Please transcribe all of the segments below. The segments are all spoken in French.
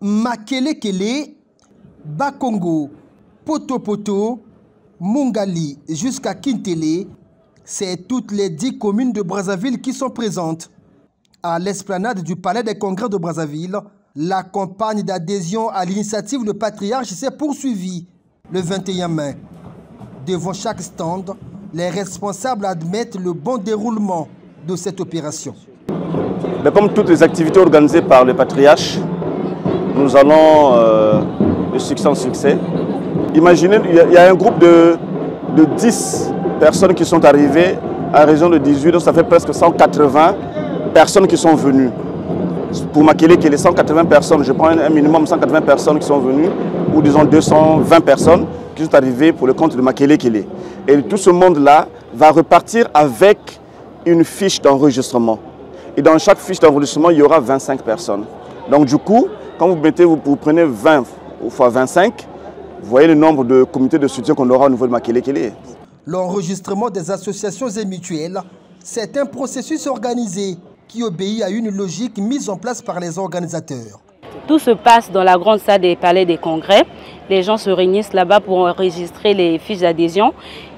Makele Kele, Bakongo, Poto Poto, Mungali jusqu'à Kintele, c'est toutes les 10 communes de Brazzaville qui sont présentes. À l'esplanade du Palais des Congrès de Brazzaville, la campagne d'adhésion à l'initiative Le Patriarche s'est poursuivie le 21 mai. Devant chaque stand, les responsables admettent le bon déroulement de cette opération. Mais comme toutes les activités organisées par le Patriarche, nous allons de succès en succès. Imaginez, il y a un groupe de 10 personnes qui sont arrivées à raison de 18, donc ça fait presque 180 personnes qui sont venues. Pour Makele Kele, les 180 personnes, je prends un minimum 180 personnes qui sont venues, ou disons 220 personnes qui sont arrivées pour le compte de Makele Kele. Et tout ce monde-là va repartir avec une fiche d'enregistrement. Et dans chaque fiche d'enregistrement, il y aura 25 personnes. Donc du coup, quand vous prenez 20 fois 25, vous voyez le nombre de comités de soutien qu'on aura au niveau de Makele Kele. L'enregistrement des associations et mutuelles, c'est un processus organisé qui obéit à une logique mise en place par les organisateurs. Tout se passe dans la grande salle des palais des congrès. Les gens se réunissent là-bas pour enregistrer les fiches d'adhésion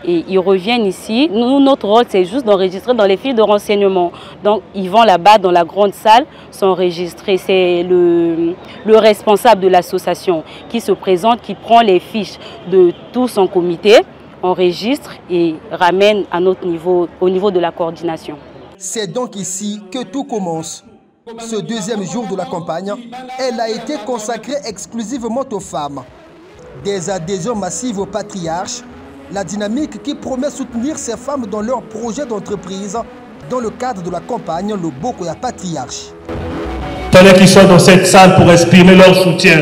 et ils reviennent ici. Nous, notre rôle, c'est juste d'enregistrer dans les fiches de renseignement. Donc, ils vont là-bas dans la grande salle s'enregistrer. C'est le responsable de l'association qui se présente, qui prend les fiches de tout son comité, enregistre et ramène à notre niveau, au niveau de la coordination. C'est donc ici que tout commence. Ce deuxième jour de la campagne, elle a été consacrée exclusivement aux femmes. Des adhésions massives au Patriarche, la dynamique qui promet soutenir ces femmes dans leurs projets d'entreprise dans le cadre de la campagne Le Bokoya Patriarche. Fallait qu'ils soient dans cette salle pour exprimer leur soutien,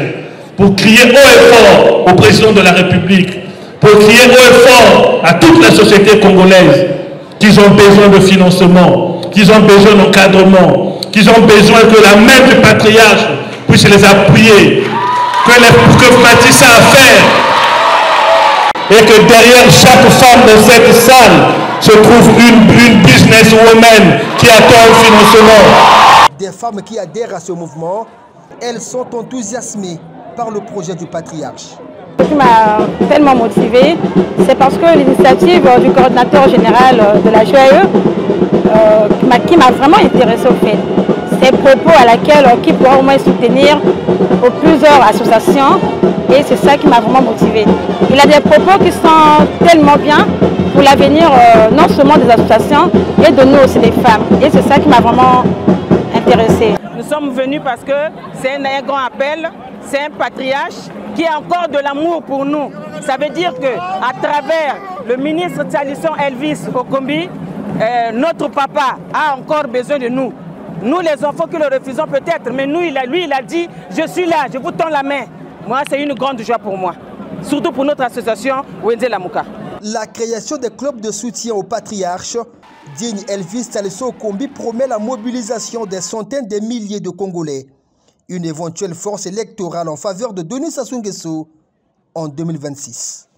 pour crier haut et fort au président de la République, pour crier haut et fort à toute la société congolaise qu'ils ont besoin de financement, qu'ils ont besoin d'encadrement, qu'ils ont besoin que la main du Patriarche puisse les appuyer, que Matissa a fait, et que derrière chaque femme dans cette salle se trouve une businesswoman qui attend un financement. Des femmes qui adhèrent à ce mouvement, elles sont enthousiasmées par le projet du Patriarche. Ce qui m'a tellement motivée, c'est parce que l'initiative du coordinateur général de la JAE qui m'a vraiment intéressée au fait. Ces propos à laquelle qui pourra au moins soutenir plusieurs associations et c'est ça qui m'a vraiment motivée. Il a des propos qui sont tellement bien pour l'avenir non seulement des associations et de nous aussi des femmes. Et c'est ça qui m'a vraiment intéressée. Nous sommes venus parce que c'est un grand appel, c'est un patriarche qui a encore de l'amour pour nous. Ça veut dire qu'à travers le ministre Tchalisson Elvis Okombi, notre papa a encore besoin de nous. Nous les enfants qui le refusons peut-être, mais lui il a dit « je suis là, je vous tends la main ». Moi c'est une grande joie pour moi, surtout pour notre association Wende Lamuka. La création des clubs de soutien au Patriarche, digne Elvis Tchalisson Okombi promet la mobilisation des centaines de milliers de Congolais. Une éventuelle force électorale en faveur de Denis Sassou Nguesso en 2026.